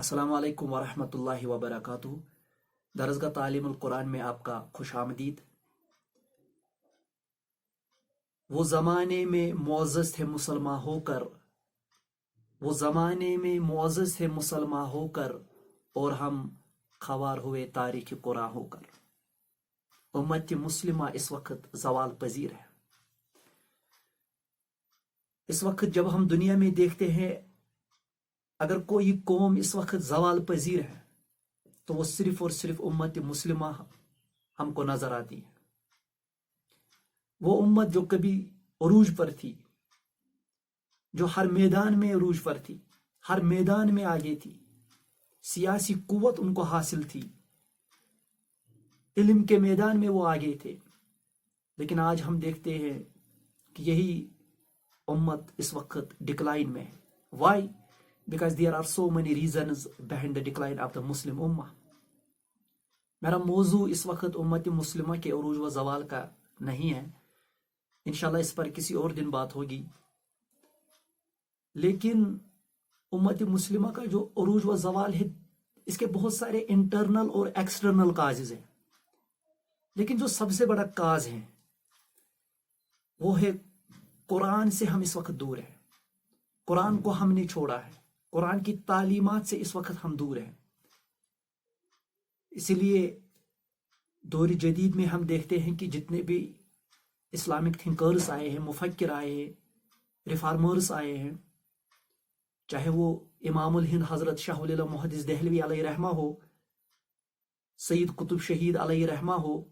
السلام علیکم ورحمۃ اللہ وبرکاتہ۔ درسگاہ تعلیم القرآن میں آپ کا خوش آمدید۔ وہ زمانے میں معزز تھے مسلمان ہو کر، وہ زمانے میں معزز تھے مسلمان ہو کر، اور ہم خوار ہوئے تاریخ قرآن ہو کر۔ امت مسلمہ اس وقت زوال پذیر ہے۔ اس وقت جب ہم دنیا میں دیکھتے ہیں اگر کوئی قوم اس وقت زوال پذیر ہے تو وہ صرف اور صرف امت مسلمہ ہم کو نظر آتی ہے۔ وہ امت جو کبھی عروج پر تھی، جو ہر میدان میں عروج پر تھی، ہر میدان میں آگے تھی، سیاسی قوت ان کو حاصل تھی، علم کے میدان میں وہ آگے تھے، لیکن آج ہم دیکھتے ہیں کہ یہی امت اس وقت ڈکلائن میں ہے۔ Y? Because there are so many reasons behind the decline of the Muslim Ummah۔ میرا موضوع اس وقت امت مسلمہ کے عروج و زوال کا نہیں ہے، انشاءاللہ اس پر کسی اور دن بات ہوگی، لیکن امت مسلمہ کا جو عروج و زوال ہے اس کے بہت سارے انٹرنل اور ایکسٹرنل کازز ہیں، لیکن جو سب سے بڑا کاز ہے وہ ہے قرآن سے ہم اس وقت دور ہیں۔ قرآن کو ہم نے چھوڑا ہے، قرآن کی تعلیمات سے اس وقت ہم دور ہیں۔ اسی لیے دور جدید میں ہم دیکھتے ہیں کہ جتنے بھی اسلامک تھنکرز آئے ہیں، مفکر آئے ہیں، ریفارمرز آئے ہیں، چاہے وہ امام الہند حضرت شاہ ولی اللہ محدث دہلوی علیہ رحمہ ہو، سید قطب شہید علیہ رحمہ ہو،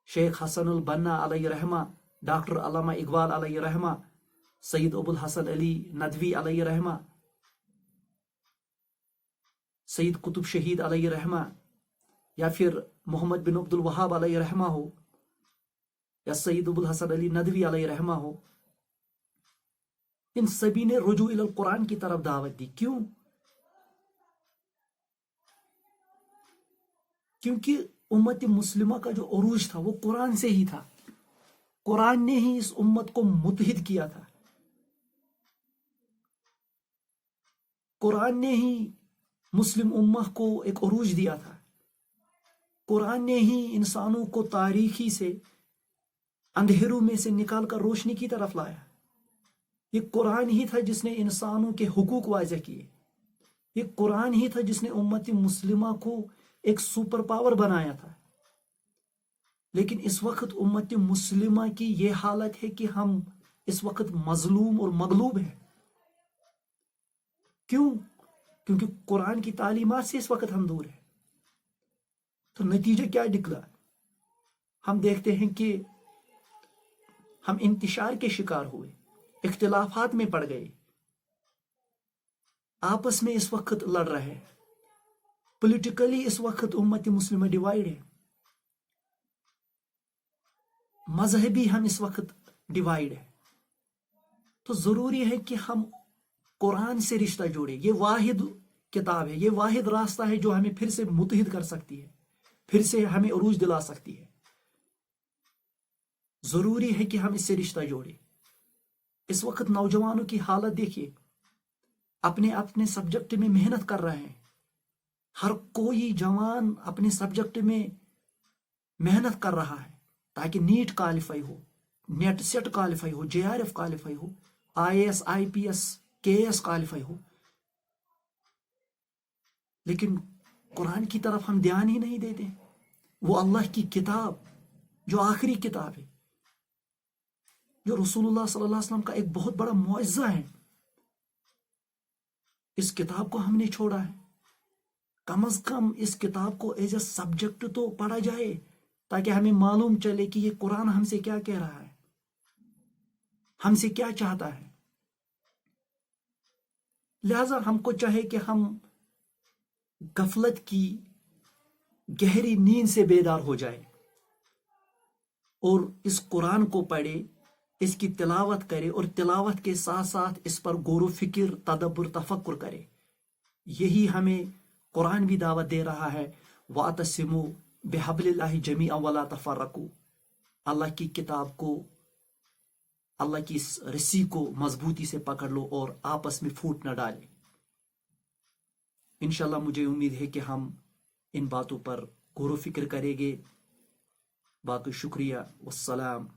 شیخ حسن البنا علیہ رحمہ، ڈاکٹر علامہ اقبال علیہ رحمہ، سید ابو الحسن علی ندوی علیہ رحمہ، سید قطب شہید علیہ رحمہ، یا پھر محمد بن عبد الوہاب علیہ رحمہ ہو، یا سید ابو الحسن علی ندوی علیہ رحمہ ہو، ان سبھی نے رجوع الی القرآن کی طرف دعوت دی۔ کیوں؟ کیونکہ امت مسلمہ کا جو عروج تھا وہ قرآن سے ہی تھا۔ قرآن نے ہی اس امت کو متحد کیا تھا، قرآن نے ہی مسلم امہ کو ایک عروج دیا تھا، قرآن نے ہی انسانوں کو تاریکی سے، اندھیروں میں سے نکال کر روشنی کی طرف لایا۔ یہ قرآن ہی تھا جس نے انسانوں کے حقوق واضح کیے، یہ قرآن ہی تھا جس نے امت مسلمہ کو ایک سپر پاور بنایا تھا۔ لیکن اس وقت امت مسلمہ کی یہ حالت ہے کہ ہم اس وقت مظلوم اور مغلوب ہیں۔ کیوں؟ کیونکہ قرآن کی تعلیمات سے اس وقت ہم دور ہیں۔ تو نتیجہ کیا نکلا؟ ہم دیکھتے ہیں کہ ہم انتشار کے شکار ہوئے، اختلافات میں پڑ گئے، آپس میں اس وقت لڑ رہے ہیں، پولیٹیکلی اس وقت امت مسلمہ ڈیوائیڈ ہے، مذہبی ہم اس وقت ڈیوائیڈ ہے۔ تو ضروری ہے کہ ہم قرآن سے رشتہ جوڑیں۔ یہ واحد کتاب ہے، یہ واحد راستہ ہے جو ہمیں پھر سے متحد کر سکتی ہے، پھر سے ہمیں عروج دلا سکتی ہے۔ ضروری ہے کہ ہم اس سے رشتہ جوڑیں۔ اس وقت نوجوانوں کی حالت دیکھیے، اپنے اپنے سبجیکٹ میں محنت کر رہے ہیں، ہر کوئی جوان اپنے سبجیکٹ میں محنت کر رہا ہے تاکہ نیٹ کوالیفائی ہو، نیٹ سیٹ کوالیفائی ہو، جے آر ایف کوالیفائی ہو، I A S, I P S, K S qualify ہو، لیکن قرآن کی طرف ہم دھیان ہی نہیں دیتے۔ وہ اللہ کی کتاب جو آخری کتاب ہے، جو رسول اللہ صلی اللہ علیہ وسلم کا ایک بہت بڑا معجزہ ہے، اس کتاب کو ہم نے چھوڑا ہے۔ کم از کم اس کتاب کو ایز اے سبجیکٹ تو پڑھا جائے تاکہ ہمیں معلوم چلے کہ یہ قرآن ہم سے کیا کہہ رہا ہے، ہم سے کیا چاہتا ہے۔ لہذا ہم کو چاہے کہ ہم غفلت کی گہری نیند سے بیدار ہو جائے اور اس قرآن کو پڑھے، اس کی تلاوت کرے، اور تلاوت کے ساتھ ساتھ اس پر غور و فکر، تدبر، تفکر کرے۔ یہی ہمیں قرآن بھی دعوت دے رہا ہے، وَاعْتَصِمُوا بِحَبْلِ اللَّهِ جَمِيعًا وَلَا تَفَرَّقُوا۔ اللہ کی کتاب کو، اللہ کی اس رسی کو مضبوطی سے پکڑ لو اور آپس میں پھوٹ نہ ڈالے۔ انشاءاللہ مجھے امید ہے کہ ہم ان باتوں پر غور و فکر کریں گے. باقی شکریہ، والسلام.